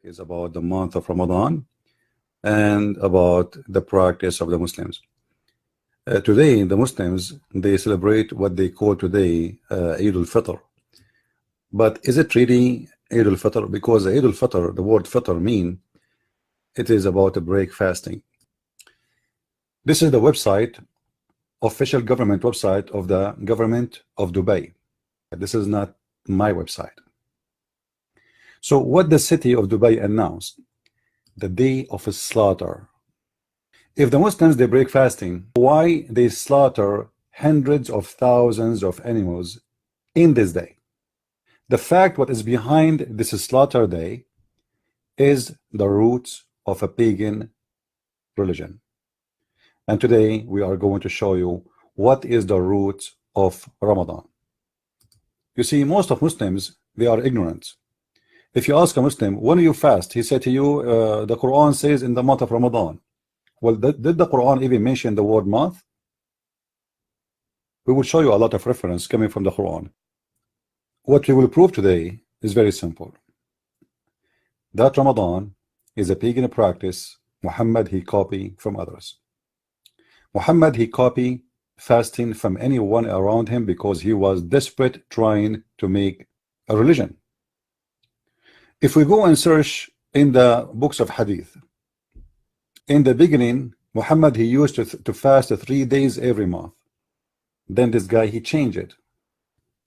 Is about the month of Ramadan and about the practice of the Muslims. Today, the Muslims, they celebrate what they call today Eid al-Fitr. But is it really Eid al-Fitr? Because Eid al-Fitr, the word Fitr mean, it is about a break fasting. This is the website, official government website of the government of Dubai. This is not my website. So what the city of Dubai announced, the day of a slaughter. If the Muslims, they break fasting, why they slaughter hundreds of thousands of animals in this day? The fact what is behind this slaughter day is the roots of a pagan religion. And today we are going to show you what is the roots of Ramadan. You see, most of Muslims, they are ignorant. If you ask a Muslim, when do you fast? He said to you, the Quran says in the month of Ramadan. Well, did the Quran even mention the word month? We will show you a lot of reference coming from the Quran. What we will prove today is very simple. That Ramadan is a pagan practice Muhammad he copied from others. Muhammad he copied fasting from anyone around him because he was desperate trying to make a religion. If we go and search in the books of hadith, in the beginning Muhammad he used to fast 3 days every month. Then this guy he changed it.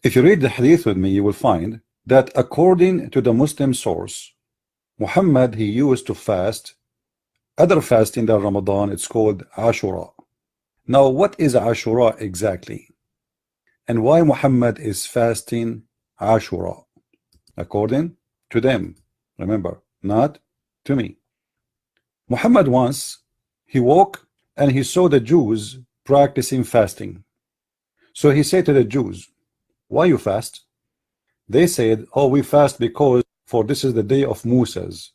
If you read the hadith with me, you will find that according to the Muslim source, Muhammad he used to fast other fasting than Ramadan. It's called Ashura. Now what is Ashura exactly, and why Muhammad is fasting Ashura? According to them, remember, not to me. Muhammad once he woke and he saw the Jews practicing fasting. So he said to the Jews, why you fast? They said, oh, we fast because for this is the day of Musa's.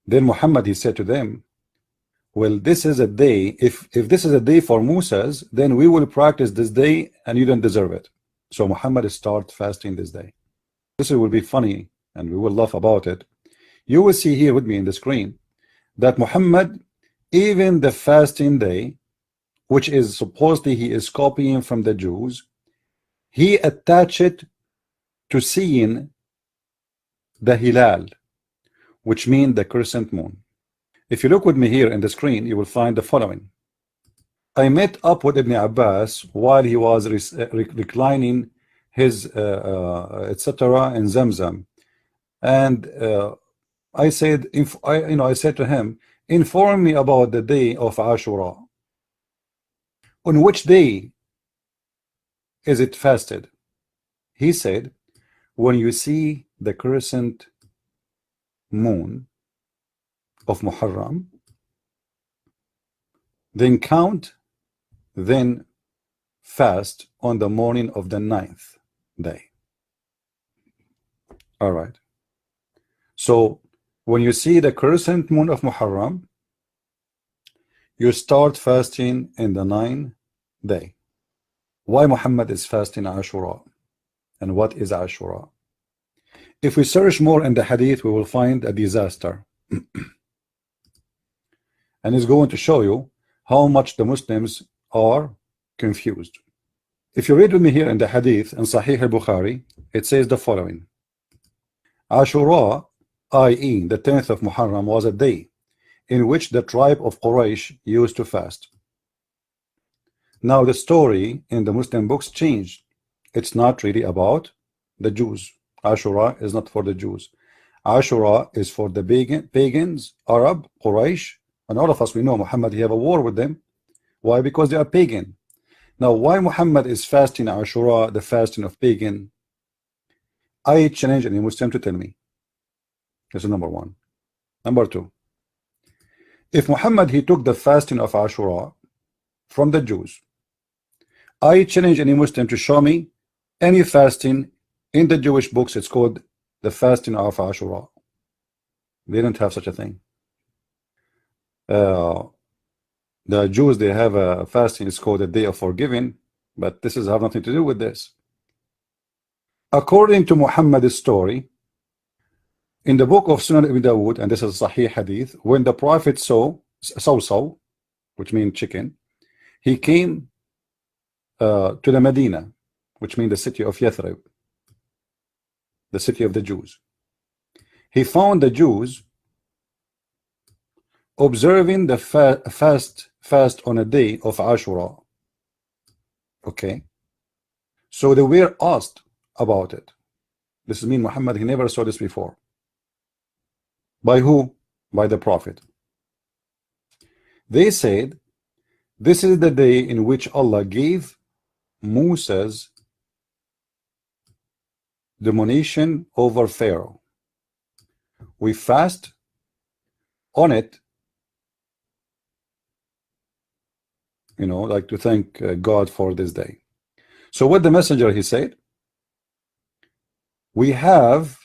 Then Muhammad he said to them, well, this is a day, if this is a day for Musa's, then we will practice this day and you don't deserve it. So Muhammad start fasting this day. This will be funny and we will laugh about it. You will see here with me in the screen that Muhammad, even the fasting day, which is supposedly he is copying from the Jews, he attached it to seeing the Hilal, which means the crescent moon. If you look with me here in the screen, you will find the following. I met up with Ibn Abbas while he was reclining his etc. in Zamzam. And I said, I said to him, inform me about the day of Ashura. On which day is it fasted? He said, when you see the crescent moon of Muharram, then count, then fast on the morning of the 9th day. All right. So when you see the crescent moon of Muharram, you start fasting in the 9th day. Why Muhammad is fasting Ashura? And what is Ashura? If we search more in the hadith, we will find a disaster. And it's going to show you how much the Muslims are confused. If you read with me here in the hadith in Sahih al-Bukhari, it says the following. Ashura, i.e. the 10th of Muharram, was a day in which the tribe of Quraysh used to fast. Now the story in the Muslim books changed. It's not really about the Jews. Ashura is not for the Jews. Ashura is for the pagans, Arab, Quraysh, and all of us, we know Muhammad, he have a war with them. Why? Because they are pagan. Now why Muhammad is fasting Ashura, the fasting of pagan? I challenge any Muslim to tell me. This is number one. Number two, if Muhammad he took the fasting of Ashura from the Jews, I challenge any Muslim to show me any fasting in the Jewish books. It's called the fasting of Ashura. They don't have such a thing. The Jews, they have a fasting, it's called the Day of Forgiving, but this has nothing to do with this. According to Muhammad's story, In the book of Sunan Abi Dawud, and this is a Sahih hadith, when the Prophet saw, which means chicken, he came to the Medina, which means the city of Yathrib, the city of the Jews. He found the Jews observing the fast on a day of Ashura. Okay, so they were asked about it. This is mean Muhammad, he never saw this before. By who? By the Prophet. They said, this is the day in which Allah gave Musa's domination over Pharaoh. We fast on it, you know, like to thank God for this day. So what the messenger, he said, we have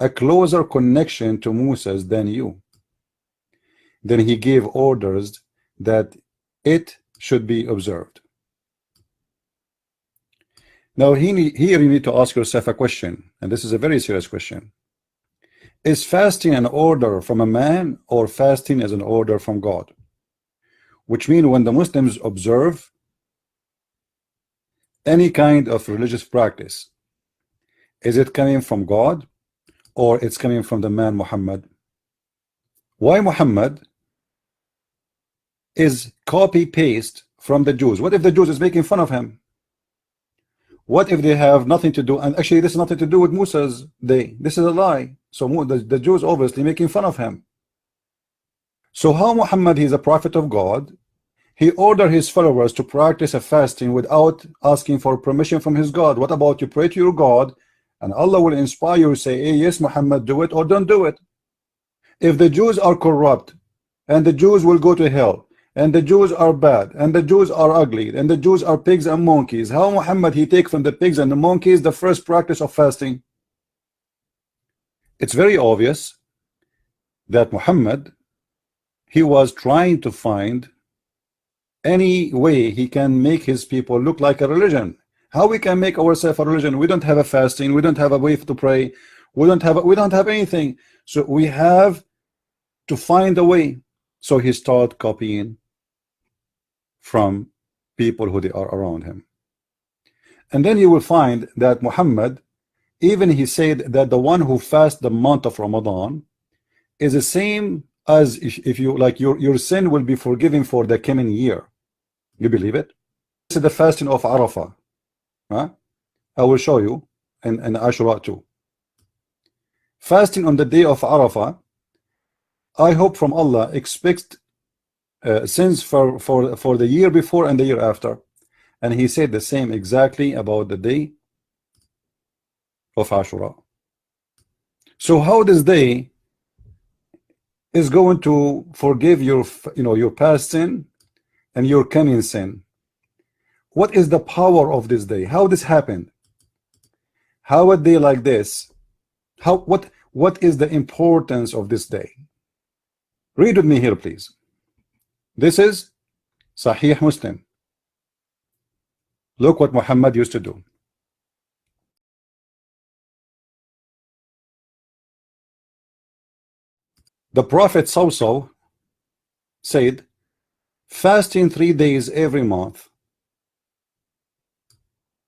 a closer connection to Moses than you. Then he gave orders that it should be observed. Now here you need to ask yourself a question, and this is a very serious question. Is fasting an order from a man, or fasting is an order from God? Which means when the Muslims observe any kind of religious practice, is it coming from God, or it's coming from the man Muhammad? Why Muhammad is copy-paste from the Jews? What if the Jews is making fun of him? What if they have nothing to do? And actually this is nothing to do with Musa's day. This is a lie. So the Jews obviously making fun of him. So how Muhammad, he's a prophet of God, he ordered his followers to practice a fasting without asking for permission from his God? What about you pray to your God and Allah will inspire you to say, hey, yes Muhammad, do it or don't do it? If the Jews are corrupt and the Jews will go to hell, and the Jews are bad, and the Jews are ugly, and the Jews are pigs and monkeys, how Muhammad he take from the pigs and the monkeys the first practice of fasting? It's very obvious that Muhammad, he was trying to find any way he can make his people look like a religion. How we can make ourselves a religion? We don't have a fasting, we don't have a way to pray, we don't have anything. So we have to find a way. So he started copying from people who they are around him. And then you will find that Muhammad, even he said that the one who fasts the month of Ramadan is the same as if you like your sin will be forgiven for the coming year. You believe it? This is the fasting of Arafah. Huh? I will show you in Ashura too. Fasting on the day of Arafah, I hope from Allah expect sins for the year before and the year after. And he said the same exactly about the day of Ashura. So how this day is going to forgive your your past sin and your coming sin? What is the power of this day? How this happened? How a day like this? What is the importance of this day? Read with me here, please. This is Sahih Muslim. Look what Muhammad used to do. The Prophet also said, fasting 3 days every month.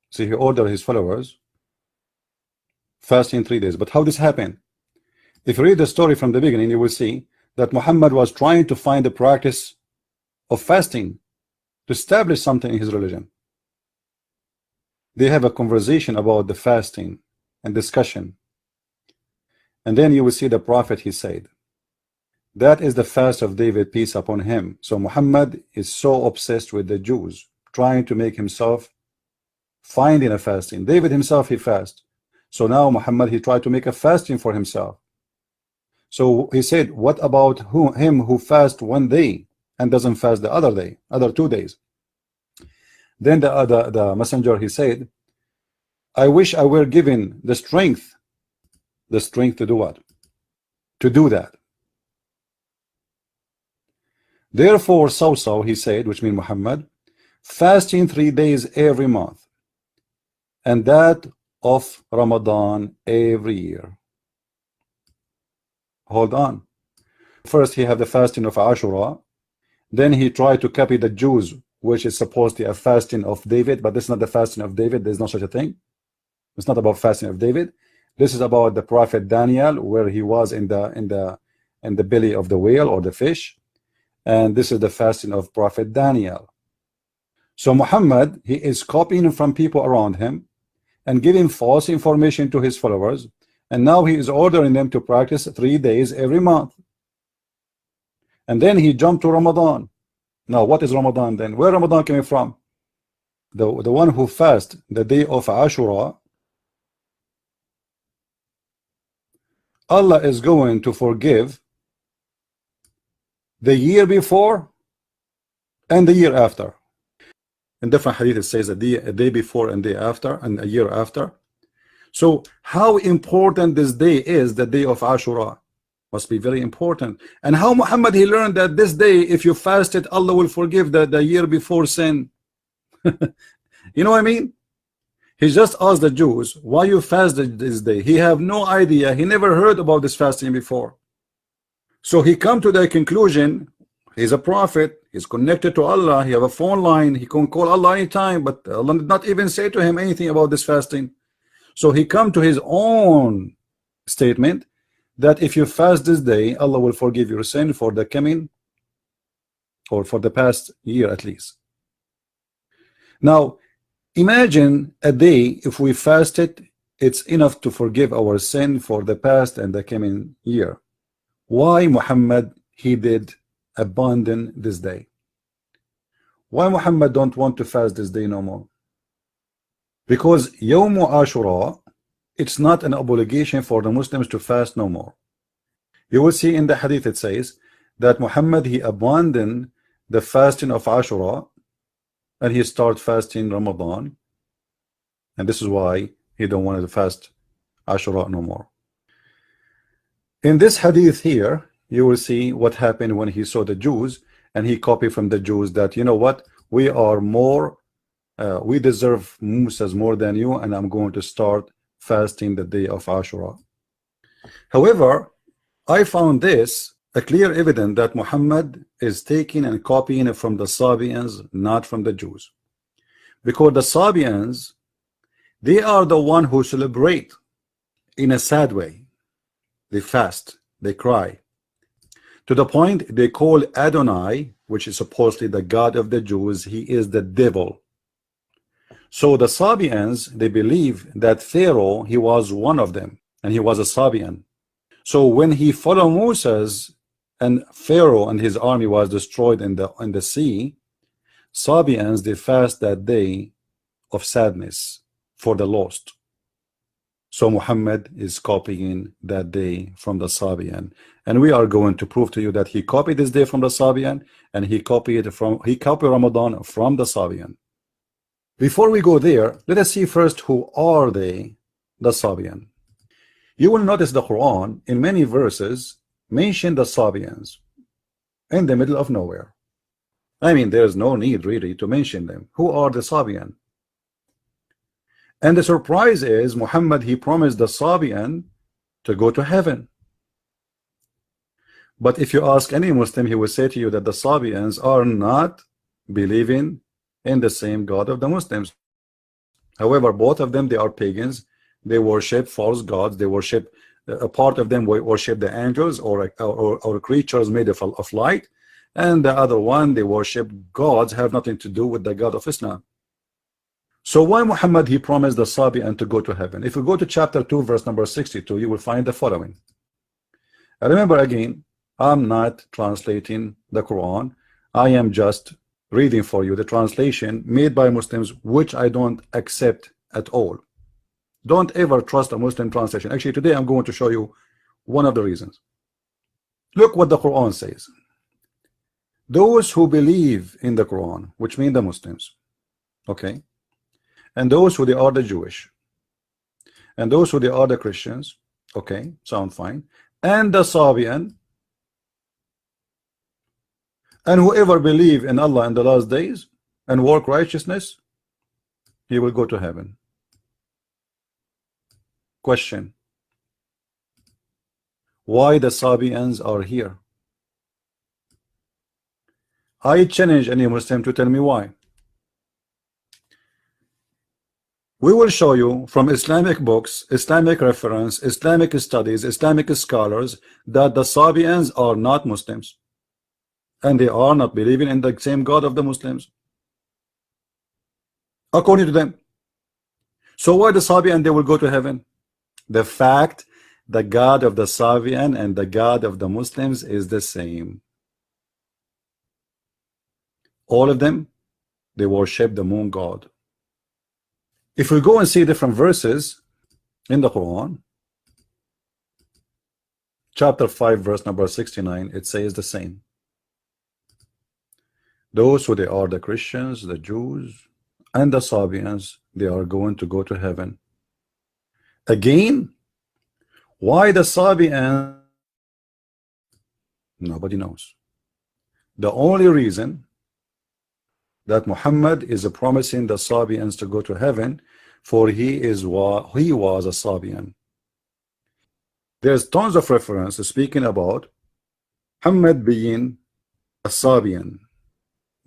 See, he ordered his followers fasting 3 days. But how this happened? If you read the story from the beginning, you will see that Muhammad was trying to find the practice of fasting to establish something in his religion. They have a conversation about the fasting and discussion. And then you will see the Prophet, he said, that is the fast of David, peace upon him. So Muhammad is so obsessed with the Jews, trying to make himself finding a fasting. David himself, he fast. So now Muhammad, he tried to make a fasting for himself. So he said, what about him who fasts 1 day and doesn't fast the other 2 days? Then the messenger, he said, I wish I were given the strength to do what? To do that. Therefore, so he said, which means Muhammad, fasting 3 days every month, and that of Ramadan every year. hold on. First he have the fasting of Ashura, then he tried to copy the Jews, which is supposedly a fasting of David, but this is not the fasting of David. There's no such a thing. It's not about fasting of David. This is about the prophet Daniel, where he was in the belly of the whale or the fish, and this is the fasting of prophet Daniel. So Muhammad, he is copying from people around him and giving false information to his followers, and now he is ordering them to practice 3 days every month. And then he jumped to Ramadan. Now what is Ramadan then? Where Ramadan coming from? The one who fast the day of Ashura, Allah is going to forgive the year before and the year after. In different hadith it says a day before and day after and a year after. So how important this day is, the day of Ashura, must be very important. And how Muhammad he learned that this day, if you fast it, Allah will forgive the year before sin. You know what I mean? He just asked the Jews, why you fast this day? He have no idea. He never heard about this fasting before. So he come to the conclusion, he's a prophet, he's connected to Allah, he have a phone line, he can call Allah anytime, but Allah did not even say to him anything about this fasting. So he come to his own statement that if you fast this day, Allah will forgive your sin for the coming, or for the past year at least. Now imagine a day, if we fast it, it's enough to forgive our sin for the past and the coming year. Why Muhammad he did abandon this day? Why Muhammad don't want to fast this day no more? Because Yawm Ashura, it's not an obligation for the Muslims to fast no more. You will see in the hadith it says that Muhammad he abandoned the fasting of Ashura and he start fasting Ramadan, and this is why he don't want to fast Ashura no more. In this hadith here you will see what happened when he saw the Jews, and he copied from the Jews that, you know what, we are more we deserve Musas more than you, and I'm going to start fasting the day of Ashura. However, I found this a clear evidence that Muhammad is taking and copying from the Sabians, not from the Jews, because the Sabians, they are the one who celebrate in a sad way. They fast, they cry, to the point they call Adonai, which is supposedly the God of the Jews, he is the devil. So the Sabians, they believe that Pharaoh, he was one of them, and he was a Sabian. So when he followed Moses and Pharaoh and his army was destroyed in the sea, Sabians, they fast that day of sadness for the lost. So Muhammad is copying that day from the Sabian, and we are going to prove to you that he copied this day from the Sabian, and he copied Ramadan from the Sabian. Before we go there, let us see first who are they, the Sabian. You will notice the Quran in many verses mention the Sabians in the middle of nowhere. I mean, there's no need really to mention them. Who are the Sabian? And the surprise is Muhammad, he promised the Sabian to go to heaven. But if you ask any Muslim, he will say to you that the Sabians are not believing in the same God of the Muslims. However, both of them, they are pagans. They worship false gods. They worship, a part of them worship the angels or creatures made of light, and the other one, they worship gods have nothing to do with the God of Islam. So why Muhammad he promised the Sabian to go to heaven? If you go to chapter 2 verse number 62, you will find the following. Remember again, I'm not translating the Quran. I am just reading for you the translation made by Muslims, which I don't accept at all. Don't ever trust a Muslim translation. Actually, today I'm going to show you one of the reasons. Look what the Quran says. Those who believe in the Quran, which mean the Muslims, okay, and those who they are the Jewish, and those who they are the Christians, okay, sound fine, and the Sabian, and whoever believe in Allah in the last days and work righteousness, he will go to heaven. Question: why the Sabians are here. I challenge any Muslim to tell me why. We will show you from Islamic books, Islamic reference, Islamic studies, Islamic scholars that the Sabians are not Muslims and they are not believing in the same God of the Muslims according to them. So why the Sabian they will go to heaven? The fact the God of the Sabian and the God of the Muslims is the same. All of them, they worship the moon god. If we go and see different verses in the Quran, chapter 5 verse number 69, it says the same. Those who they are the Christians, the Jews, and the Sabians, they are going to go to heaven. Again, why the Sabians? Nobody knows. The only reason that Muhammad is promising the Sabians to go to heaven, for he was a Sabian. There's tons of references speaking about Muhammad being a Sabian.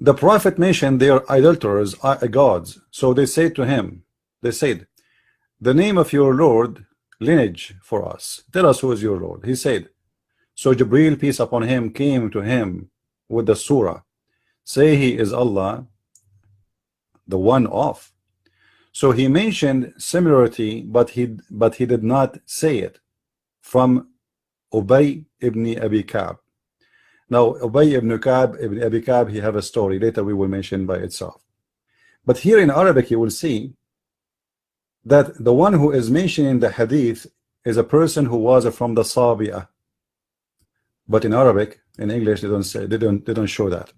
The Prophet mentioned their idolaters are gods, so they said to him, they said, the name of your Lord lineage for us, tell us who is your Lord. He said, so Jibreel, peace upon him, came to him with the surah, say he is Allah, the one of. So he mentioned similarity, but he did not say it, from Ubay ibn Abi Ka'b. Now Ubay ibn Abi Ka'b, he have a story later we will mention by itself. But here in Arabic you will see that the one who is mentioning the hadith is a person who was from the Sabi'ah. But in Arabic, in English, they don't show that.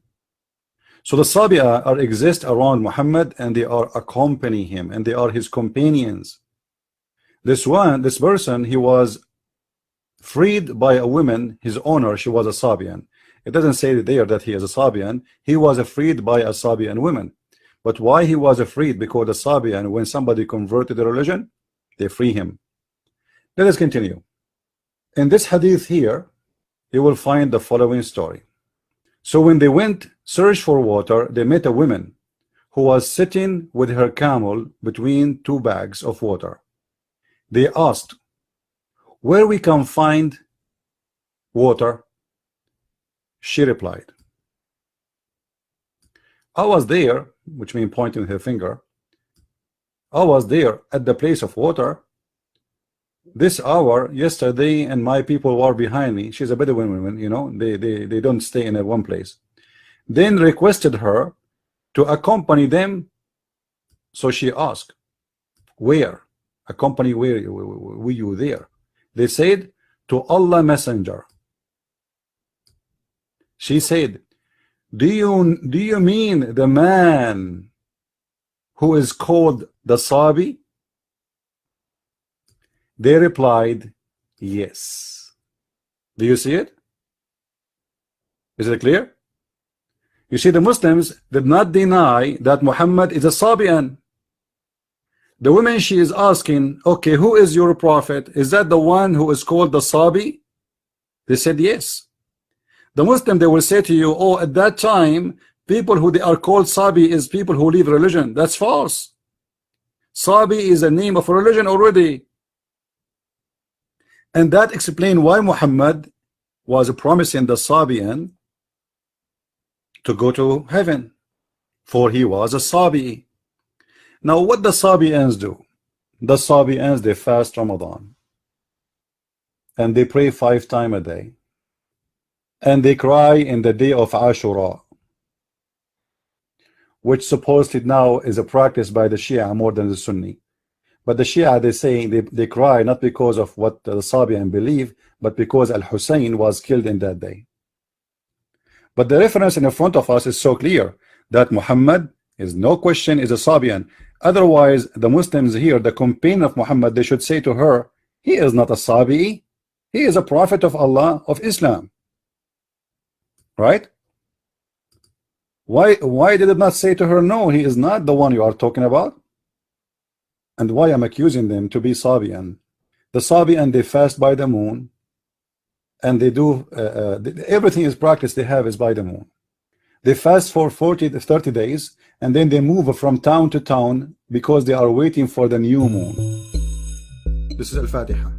So the Sabi'ah exist around Muhammad and they are accompanying him and they are his companions. This person, he was freed by a woman, his owner, she was a Sabian. It doesn't say there that he is a Sabian. He was freed by a Sabian woman. But why he was freed? Because the Sabian, when somebody converted the religion, they free him. Let us continue. In this hadith here, you will find the following story. So when they went search for water, they met a woman who was sitting with her camel between two bags of water. They asked, where we can find water? She replied, I was there, which means pointing her finger. I was there at the place of water this hour yesterday, and my people were behind me. She's a Bedouin woman, you know, they don't stay in one place. Then requested her to accompany them. So she asked, where? Accompany where? Were you there? They said, to Allah Messenger. She said, do you mean the man who is called the Sabi? They replied, yes. Do you see it? Is it clear? You see, the Muslims did not deny that Muhammad is a Sabian. The woman, she is asking, okay, who is your prophet? Is that the one who is called the Sabi? They said yes. The Muslim, they will say to you, oh, at that time, people who they are called Sabi is people who leave religion. That's false. Sabi is a name of religion already. And that explains why Muhammad was promising the Sabian to go to heaven, for he was a Sabi. Now what the Sabians do? The Sabians, they fast Ramadan and they pray 5 times a day and they cry in the day of Ashura, which supposedly now is a practice by the Shia more than the Sunni. But the Shia, they say they cry not because of what the Sabian believe, but because Al-Hussein was killed in that day. But the reference in front of us is so clear that Muhammad is no question is a Sabian. Otherwise, the Muslims here, the companion of Muhammad, they should say to her, he is not a Sabi, he is a prophet of Allah of Islam. Right? Why did it not say to her, no, he is not the one you are talking about? And why I'm accusing them to be Sabian? The Sabian, they fast by the moon and they do everything is practice they have is by the moon. They fast for 40 to 30 days, and then they move from town to town because they are waiting for the new moon. This is Al-Fatiha.